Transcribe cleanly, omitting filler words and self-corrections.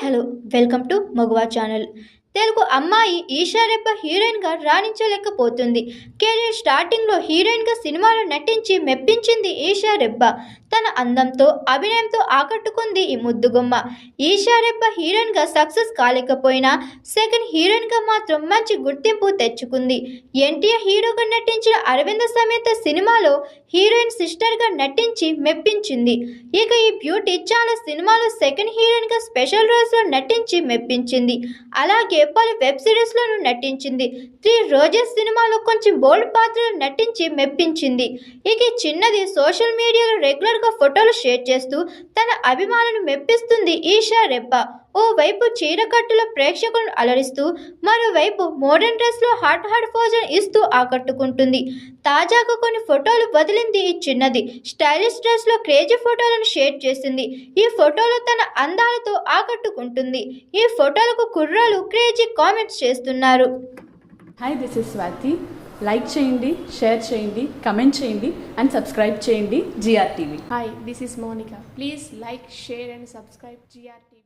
Hello welcome to మగువా channel. Telugu అమ్మాయి ఈషా రెబ్బా హీరోయిన్గా రాణించలేకపోతుంది. కెరీర్ స్టార్టింగ్లో హీరోయిన్గా సినిమాలో నటించి మెప్పించింది ఈషా రెబ్బా. తన అందంతో అభినయంతో ఆకట్టుకుంది ఈ ముద్దుగుమ్మ. ఈషా రెబ్బా హీరోయిన్గా సక్సెస్ కాలేకపోయినా సెకండ్ హీరోయిన్గా మాత్రం మంచి గుర్తింపు తెచ్చుకుంది. ఎన్టీఆర్ హీరోగా నటించిన అరవింద సమేత సినిమాలో హీరోయిన్ సిస్టర్గా నటించి మెప్పించింది. ఇక ఈ బ్యూటీ చాలా సినిమాలో సెకండ్ హీరోయిన్గా స్పెషల్ రోల్స్లో నటించి మెప్పించింది. అలాగే పలు వెబ్ సిరీస్లోనూ నటించింది. 3 రోజెస్ సినిమాలో కొంచెం బోల్డ్ పాత్రలో నటించి మెప్పించింది. ఇక చిన్నది సోషల్ మీడియాలో రెగ్యులర్గా ఫోటోలు షేర్ చేస్తూ తన అభిమానులను మెప్పిస్తుంది ఈషా రెబ్బా. ఓవైపు చీరకట్టుల ప్రేక్షకులను అలరిస్తూ మరోవైపు మోడర్న్ డ్రెస్లో హాట్ పోజులను ఇస్తూ ఆకట్టుకుంటుంది. తాజాగా కొన్ని ఫోటోలు వదిలింది ఈ చిన్నది. స్టైలిష్ డ్రెస్లో క్రేజీ ఫోటోలను షేర్ చేసింది. ఈ ఫోటోలో తన అందాలతో ఆకట్టుకుంటుంది. ఈ ఫోటోలకు కుర్రాలు క్రేజీ కామెంట్స్ చేస్తున్నారు. Hi, this is Swathi. Like చేయండి, షేర్ చేయండి, కమెంట్ చేయండి అండ్ సబ్స్క్రైబ్ చేయండి GR TV. Hi, this is Monica. Please like, share and subscribe GR TV.